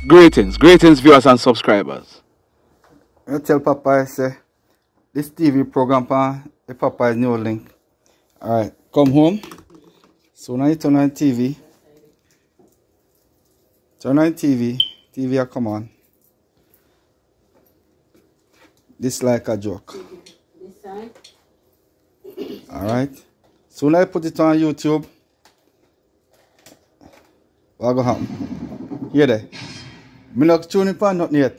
Greetings, viewers and subscribers. I tell Papa, I say, this TV program, the Papa is new link. Alright, come home. So now you turn on TV. Turn on TV. TV will come on. This like a joke. This side. Alright. So now I put it on YouTube. What go happen? Here there. Me not tuning for nothing yet.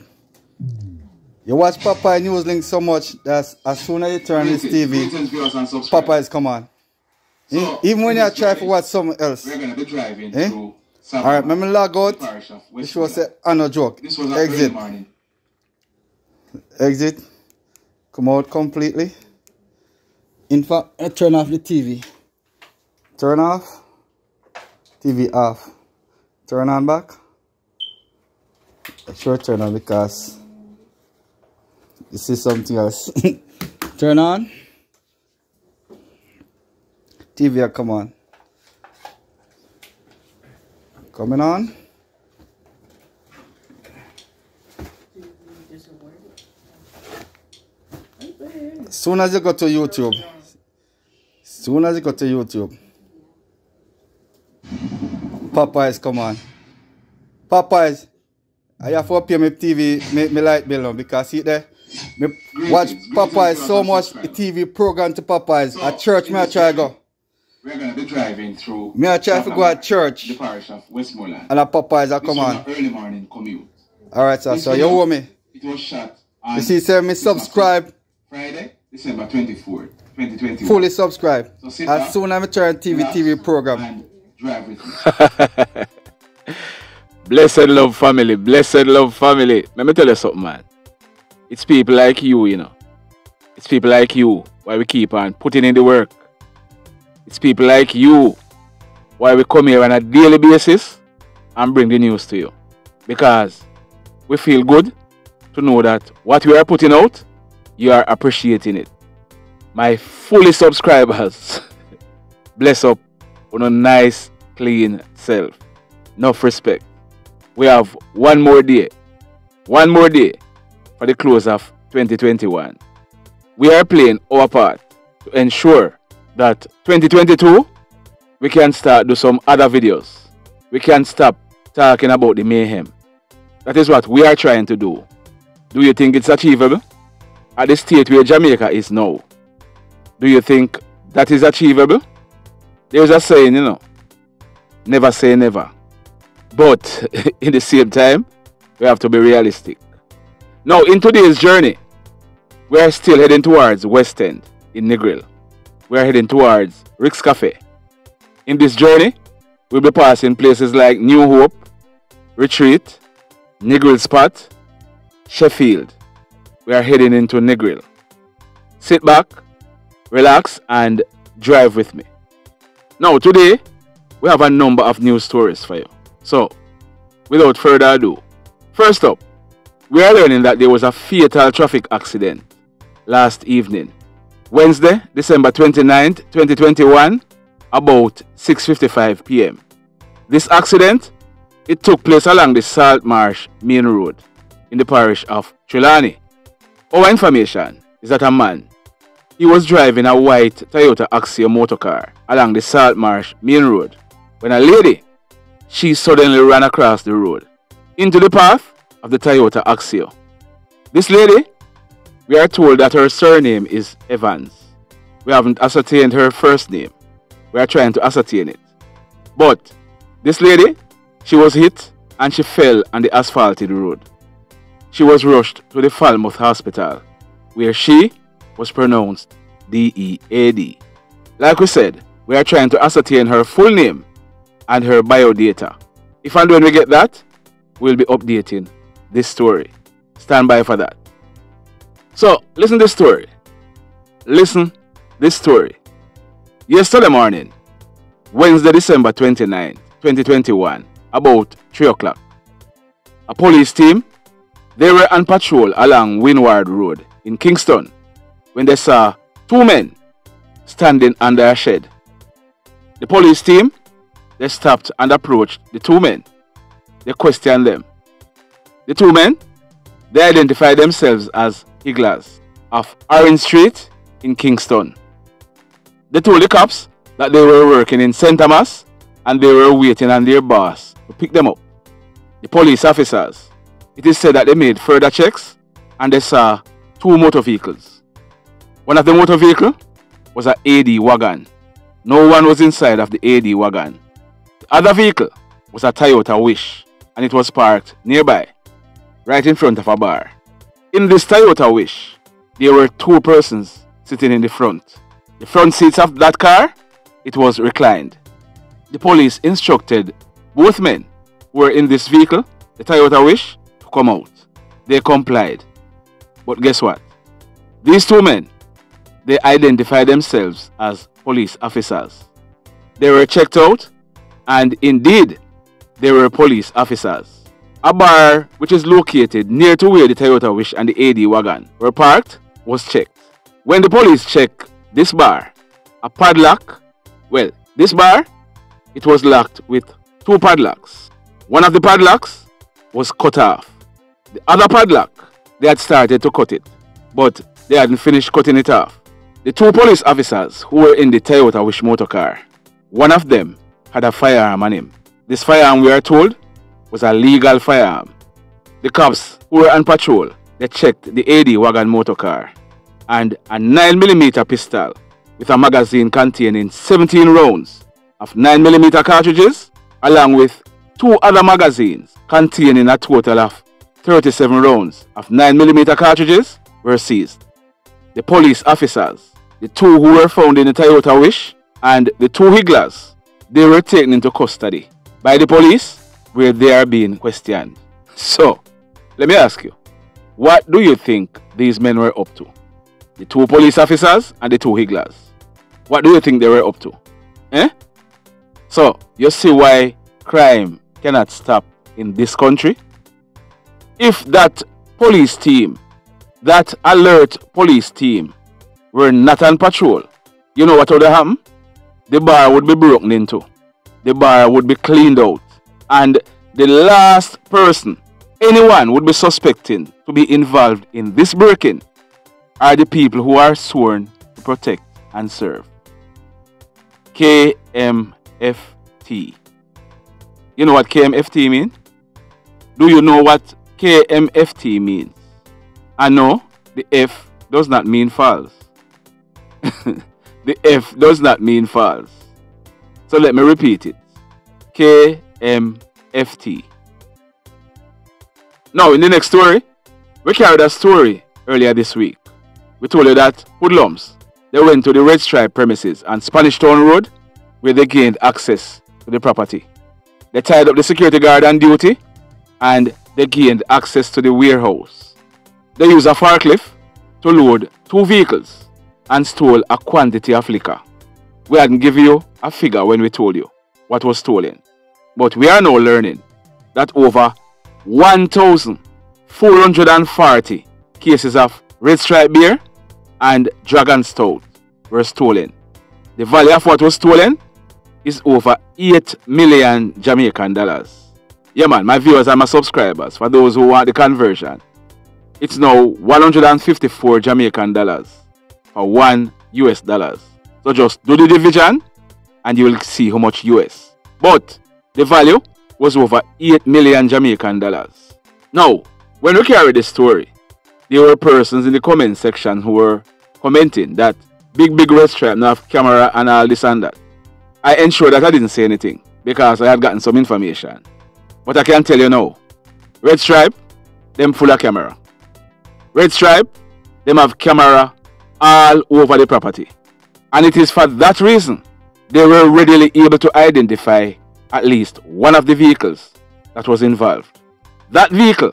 You watch Papa News Link so much that as soon as you turn this TV, Papa is come on. So, even when you try to watch something else. We're going to be driving through. Alright, let me log out. This was a no joke. This was Exit. Exit. Come out completely. In fact, I turn off the TV. Turn off. TV off. Turn on back. Sure, turn on because this is something else. Turn on. TV, come on. Coming on. Soon as you go to YouTube. Popeyes, come on. Popeyes. I have to pay my TV, my light bill now because see there, me watch Popeyes so much the TV program to Popeyes. At church, me I try to go. We're going to be driving through. Me I try to go at church. The parish of Westmoreland. And at Popeyes I come on. Early morning commute. Alright, sir. So you owe me. It was shot on. You see, sir, me subscribe. Friday, December 24th, 2021. Fully subscribe. So as soon as I turn TV program. And drive with me. Blessed love family, Let me tell you something, man. It's people like you, you know. It's people like you why we keep on putting in the work. It's people like you why we come here on a daily basis and bring the news to you. Because we feel good to know that what we are putting out, you are appreciating it. My fully subscribers, bless up on a nice, clean self. Enough respect. We have one more day for the close of 2021. We are playing our part to ensure that 2022 we can start do some other videos. We can stop talking about the mayhem. That is what we are trying to do. Do you think it's achievable? At the state where Jamaica is now, do you think that is achievable? There's a saying, you know, never say never. But in the same time, we have to be realistic. Now, in today's journey, we are still heading towards West End in Negril. We are heading towards Rick's Cafe. In this journey, we'll be passing places like New Hope, Retreat, Negril Spot, Sheffield. We are heading into Negril. Sit back, relax, and drive with me. Now, today, we have a number of news stories for you. So, without further ado, first up, we are learning that there was a fatal traffic accident last evening, Wednesday, December 29th, 2021, about 6:55 p.m. This accident, it took place along the Salt Marsh Main Road in the parish of Trelawney. Our information is that a man, he was driving a white Toyota Axio motorcar along the Salt Marsh Main Road when a lady, she suddenly ran across the road into the path of the Toyota Axio. This lady, we are told that her surname is Evans. We haven't ascertained her first name. We are trying to ascertain it. But this lady, she was hit and she fell on the asphalted road. She was rushed to the Falmouth Hospital, where she was pronounced DEAD. Like we said, we are trying to ascertain her full name and her biodata. If and when we get that, we'll be updating this story. Stand by for that. So, listen this story. Listen this story. Yesterday morning, Wednesday, December 29, 2021, about 3 o'clock, a police team, they were on patrol along Windward Road in Kingston when they saw two men standing under a shed. The police team, they stopped and approached the two men. They questioned them. The two men, they identified themselves as higglers of Orange Street in Kingston. They told the cops that they were working in St. Thomas and they were waiting on their boss to pick them up. The police officers, it is said that they made further checks and they saw two motor vehicles. One of the motor vehicles was an AD wagon. No one was inside of the AD wagon. The other vehicle was a Toyota Wish and it was parked nearby, right in front of a bar. In this Toyota Wish, there were two persons sitting in the front. The front seats of that car, it was reclined. The police instructed both men who were in this vehicle, the Toyota Wish, to come out. They complied. But guess what? These two men, they identified themselves as police officers. They were checked out and indeed they were police officers. A bar which is located near to where the Toyota Wish and the AD wagon were parked was checked. When the police checked this bar, a padlock, well, this bar, it was locked with two padlocks. One of the padlocks was cut off. The other padlock, they had started to cut it, but they hadn't finished cutting it off. The two police officers who were in the Toyota Wish motor car, one of them had a firearm on him. This firearm, we are told, was a legal firearm. The cops who were on patrol, they checked the AD wagon motor car and a 9mm pistol with a magazine containing 17 rounds of 9mm cartridges along with two other magazines containing a total of 37 rounds of 9mm cartridges were seized. The police officers, the two who were found in the Toyota Wish and the two higglers, they were taken into custody by the police where they are being questioned. So, let me ask you, what do you think these men were up to? The two police officers and the two higglers. What do you think they were up to? So, you see why crime cannot stop in this country? If that police team, that alert police team, were not on patrol, you know what would happen? The bar would be broken into. The bar would be cleaned out. And the last person anyone would be suspecting to be involved in this break-in are the people who are sworn to protect and serve. KMFT. You know what KMFT means? Do you know what KMFT means? I know the F does not mean false. The F does not mean false. So let me repeat it. KMFT. Now in the next story, we carried a story earlier this week. We told you that hoodlums, they went to the Red Stripe premises on Spanish Town Road where they gained access to the property. They tied up the security guard on duty and they gained access to the warehouse. They used a forklift to load two vehicles and stole a quantity of liquor. We hadn't given you a figure when we told you what was stolen. But we are now learning that over 1,440 cases of Red Stripe beer and Dragon Stout were stolen. The value of what was stolen is over 8 million Jamaican dollars. Yeah man, my viewers and my subscribers, for those who want the conversion, it's now 154 Jamaican dollars for $1 US. So just do the division and you will see how much US. But the value was over 8 million Jamaican dollars. Now, when we carry this story, there were persons in the comment section who were commenting that big Red Stripe now have camera and all this and that. I ensured that I didn't say anything because I had gotten some information. But I can tell you now, Red Stripe, them full of camera. Red Stripe, them have camera all over the property. And it is for that reason they were readily able to identify at least one of the vehicles that was involved. That vehicle,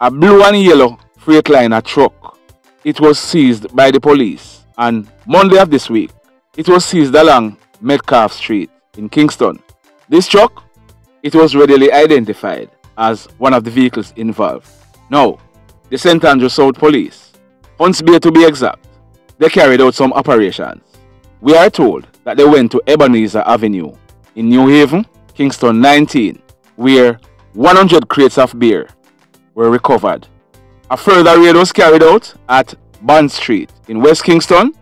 a blue and yellow Freightliner truck, it was seized by the police on Monday of this week. It was seized along Metcalf Street in Kingston. This truck, it was readily identified as one of the vehicles involved. Now, the St. Andrew South Police, Hunts Bay to be exact, they carried out some operations. We are told that they went to Ebenezer Avenue in New Haven, Kingston 19, where 100 crates of beer were recovered. A further raid was carried out at Bond Street in West Kingston,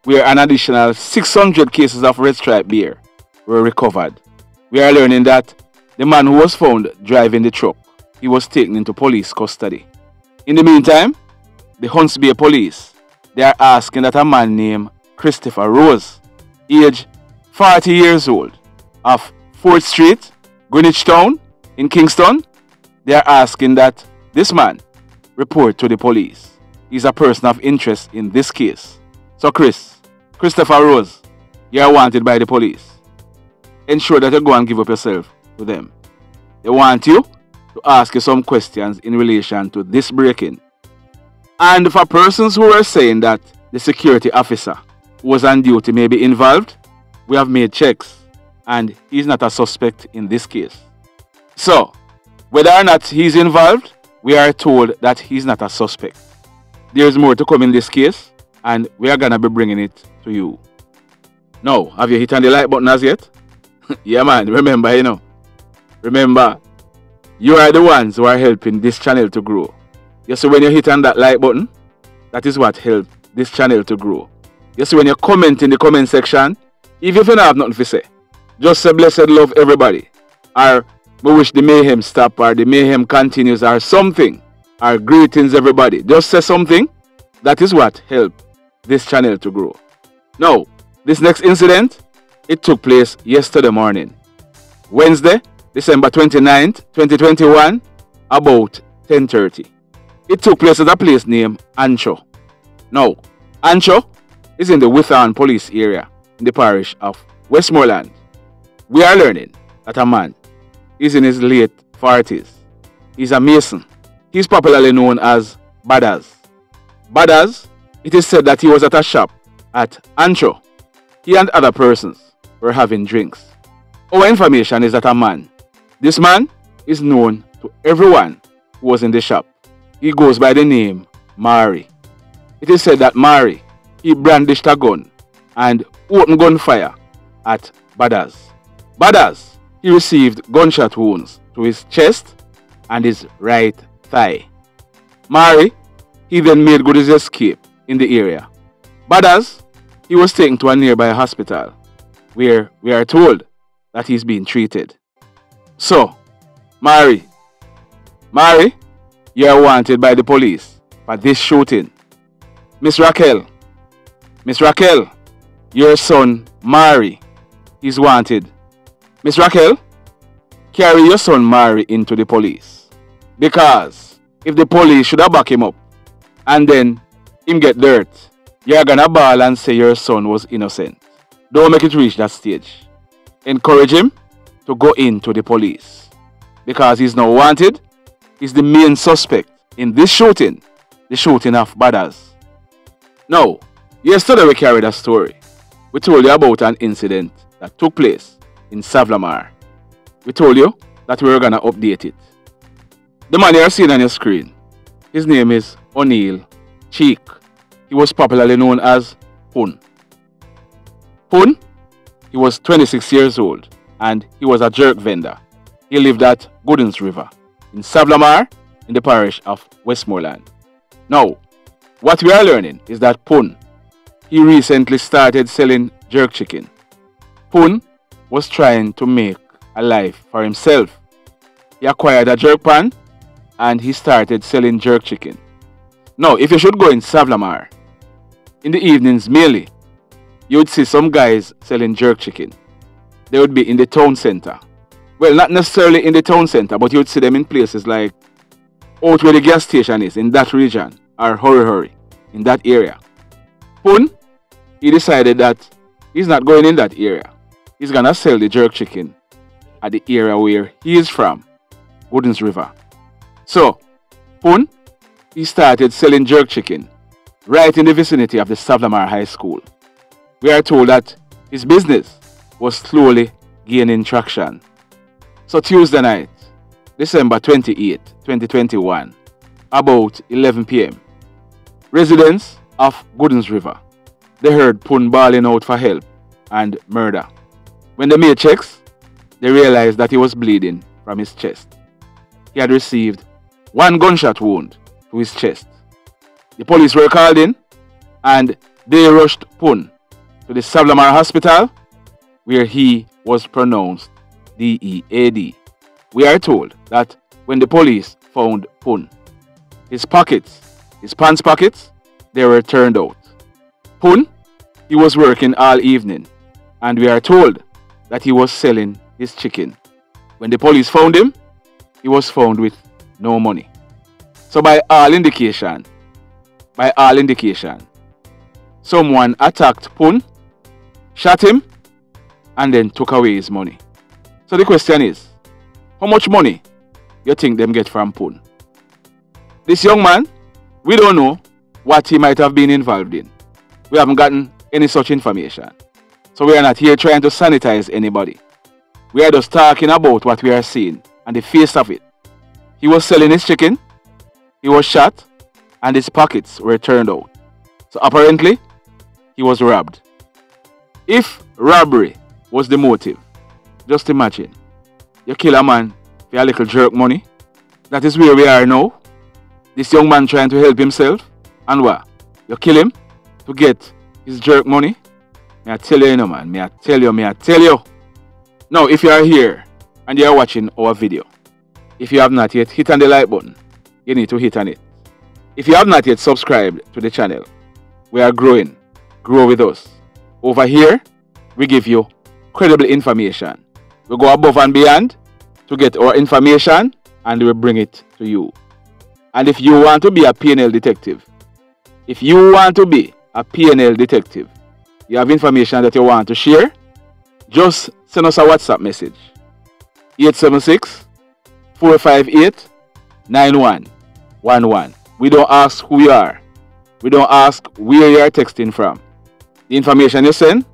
where an additional 600 cases of red stripe beer were recovered. We are learning that the man who was found driving the truck, he was taken into police custody. In the meantime, the Hunts Bay police, they are asking that a man named Christopher Rose, age 40 years old, of 4th Street, Greenwich Town in Kingston, they are asking that this man report to the police. He's a person of interest in this case. So Christopher Rose, you are wanted by the police. Ensure that you go and give up yourself to them. They want you to ask you some questions in relation to this break-in. And for persons who are saying that the security officer who was on duty may be involved, we have made checks and he's not a suspect in this case. So, whether or not he's involved, we are told that he's not a suspect. There's more to come in this case and we are going to be bringing it to you. Now, have you hit on the like button as yet? Yeah man, remember, Remember, you are the ones who are helping this channel to grow. You see, when you hit on that like button, that is what helps this channel to grow. You see, when you comment in the comment section, even if you don't have nothing to say, just say blessed love everybody, or we wish the mayhem stop, or the mayhem continues, or something, or greetings everybody. Just say something. That is what helps this channel to grow. Now, this next incident, it took place yesterday morning, Wednesday, December 29th, 2021, about 10:30. It took place at a place named Ancho. Now, Ancho is in the Witham police area in the parish of Westmoreland. We are learning that a man is in his late 40s. He's a mason. He's popularly known as Badders. Badders, it is said that he was at a shop at Ancho. He and other persons were having drinks. Our information is that a man, this man is known to everyone who was in the shop. He goes by the name Mari. It is said that Mari, he brandished a gun and opened gunfire at Badders. Badders, he received gunshot wounds to his chest and his right thigh. Mari, he then made good his escape in the area. Badders, he was taken to a nearby hospital where we are told that he's being treated. So, Mari, you are wanted by the police for this shooting. Miss Raquel, your son Mari, he's wanted. Miss Raquel, carry your son Mari into the police. Because if the police should have back him up and then him get dirt, you're gonna bawl and say your son was innocent. Don't make it reach that stage. Encourage him to go into the police. Because he's now wanted, he's the main suspect in this shooting, the shooting of Badders. Now, yesterday we carried a story. We told you about an incident that took place in Savlamar. We told you that we were going to update it. The man you're seeing on your screen, his name is O'Neil Cheeke. He was popularly known as Pun. Pun, he was 26 years old and he was a jerk vendor. He lived at Goodens River in Savlamar in the parish of Westmoreland. Now, what we are learning is that Pun, he recently started selling jerk chicken. Pun was trying to make a life for himself. He acquired a jerk pan and he started selling jerk chicken. Now, if you should go in Savlamar, in the evenings mainly, you would see some guys selling jerk chicken. They would be in the town center. Well, not necessarily in the town center, but you would see them in places like out where the gas station is, in that region, or Hurry, in that area. Pun, he decided that he's not going in that area. He's gonna sell the jerk chicken at the area where he is from, Goodens River. So, Pun, he started selling jerk chicken right in the vicinity of the Savlamar High School. We are told that his business was slowly gaining traction. So Tuesday night, December 28, 2021, about 11 p.m., residents of Goodens River, they heard Pun bawling out for help and murder. When they made checks, they realized that he was bleeding from his chest. He had received one gunshot wound to his chest. The police were called in and they rushed Pun to the Sablamar Hospital where he was pronounced DEAD. We are told that when the police found Pun, his pants pockets, they were turned out. Pun, he was working all evening and we are told that he was selling his chicken. When the police found him, he was found with no money. So by all indication, someone attacked Pun, shot him, and then took away his money. So the question is, how much money you think them get from Pun? This young man, we don't know what he might have been involved in. We haven't gotten any such information. So we are not here trying to sanitize anybody. We are just talking about what we are seeing and the face of it. He was selling his chicken, he was shot, and his pockets were turned out. So apparently, he was robbed. If robbery was the motive, just imagine, you kill a man for a little jerk money. That is where we are now. This young man trying to help himself, and what? You kill him to get his jerk money? May I tell you, man, may I tell you. Now, if you are here and you are watching our video, if you have not yet hit on the like button, you need to hit on it. If you have not yet subscribed to the channel, we are growing. Grow with us. Over here, we give you credible information. We go above and beyond to get our information and we bring it to you. And if you want to be a PNL detective, you have information that you want to share, just send us a WhatsApp message. 876-458-9111. We don't ask who you are. We don't ask where you are texting from. The information you send,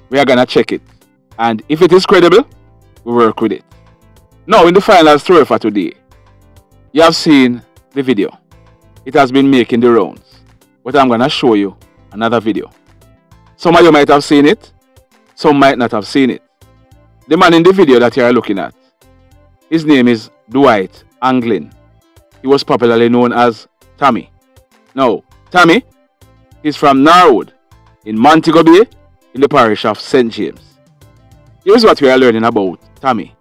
we are going to check it. And if it is credible, we work with it. Now, in the final story for today, you have seen the video. It has been making the rounds. But I'm going to show you another video. Some of you might have seen it. Some might not have seen it. The man in the video that you are looking at, his name is Dwight Anglin. He was popularly known as Tommy. Now, Tommy is from Norwood in Montego Bay in the parish of St. James. Here's what we are learning about Tommy.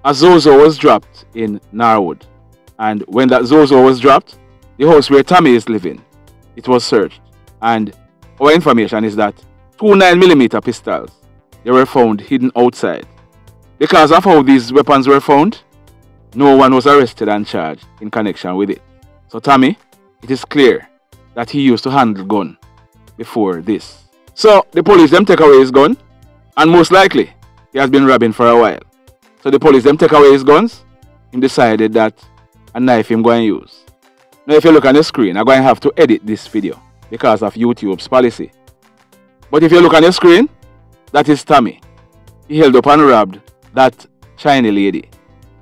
A Zozo was dropped in Norwood. And when that Zozo was dropped, the house where Tommy is living, it was searched. And our information is that 2 9mm pistols, they were found hidden outside. Because of how these weapons were found, no one was arrested and charged in connection with it. So Tommy, it is clear that he used to handle gun before this. So the police them take away his gun, and most likely he has been robbing for a while. So the police them take away his guns, he decided that a knife him going to use. Now if you look on the screen, I'm going to have to edit this video because of YouTube's policy. But if you look on the screen, that is Tommy. He held up and robbed that Chinese lady.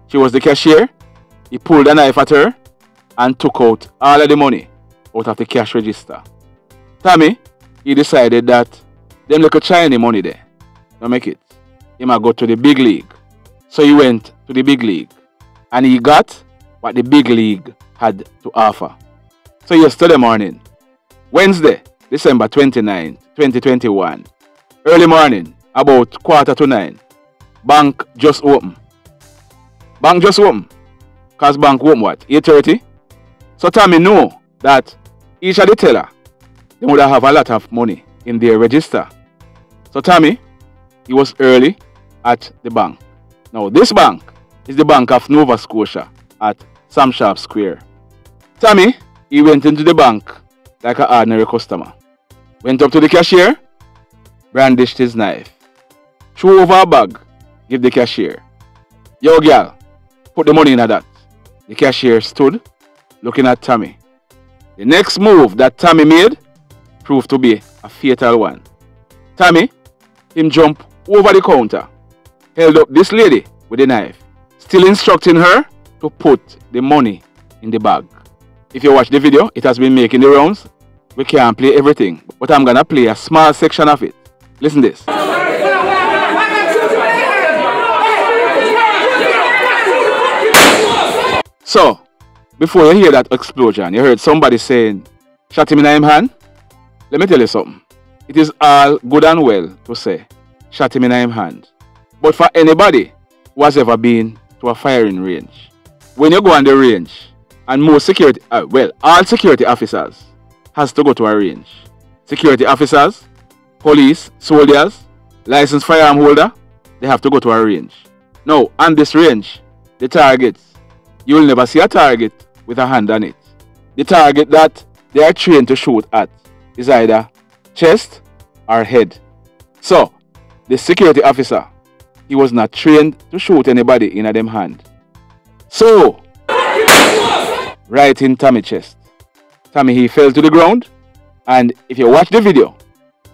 She was the cashier. He pulled a knife at her and took out all of the money out of the cash register. Tommy, he decided that them little Chinese money there, don't make it. He might go to the big league. So he went to the big league and he got what the big league had to offer. So yesterday morning, Wednesday, December 29, 2021, early morning, about 9:15, bank just open. Bank just open. Because bank open what? 8:30? So Tommy know that each of the teller, they would have a lot of money in their register. So Tommy, he was early at the bank. Now this bank is the Bank of Nova Scotia at Sam Sharp Square. Tommy, he went into the bank like an ordinary customer. Went up to the cashier, brandished his knife, threw over a bag, give the cashier. Yo girl, put the money in that. The cashier stood, looking at Tommy. The next move that Tommy made proved to be a fatal one. Tommy, him jump over the counter, held up this lady with a knife, still instructing her to put the money in the bag. If you watch the video, it has been making the rounds. We can't play everything, but I'm gonna play a small section of it. Listen to this. So, before you hear that explosion, you heard somebody saying, shot him in him hand? Let me tell you something. It is all good and well to say, shot him in him hand. But for anybody who has ever been to a firing range, when you go on the range, and most security, all security officers has to go to a range. Security officers, police, soldiers, licensed firearm holder, they have to go to a range. Now, on this range, the targets, you will never see a target with a hand on it. The target that they are trained to shoot at is either chest or head. So, the security officer, he was not trained to shoot anybody in them hand. So, right in Tommy's chest. Tommy, he fell to the ground, and if you watch the video,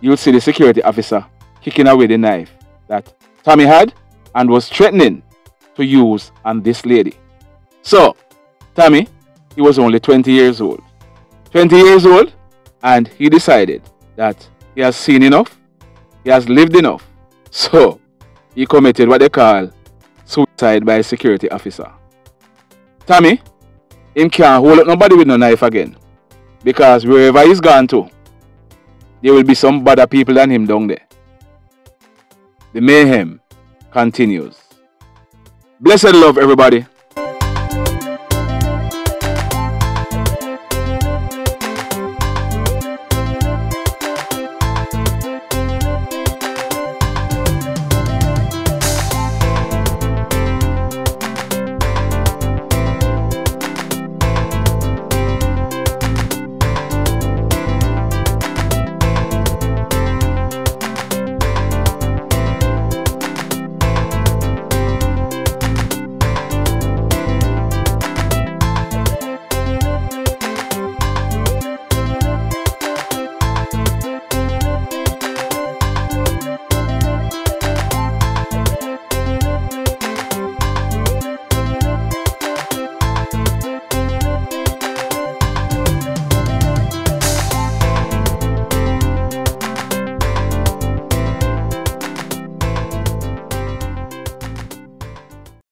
you'll see the security officer kicking away the knife that Tommy had and was threatening to use on this lady. So, Tommy, he was only 20 years old. 20 years old, and he decided that he has seen enough, he has lived enough. So, he committed what they call suicide by a security officer. Tommy, him can't hold up nobody with no knife again. Because wherever he's gone to, there will be some better people than him down there. The mayhem continues. Blessed love, everybody.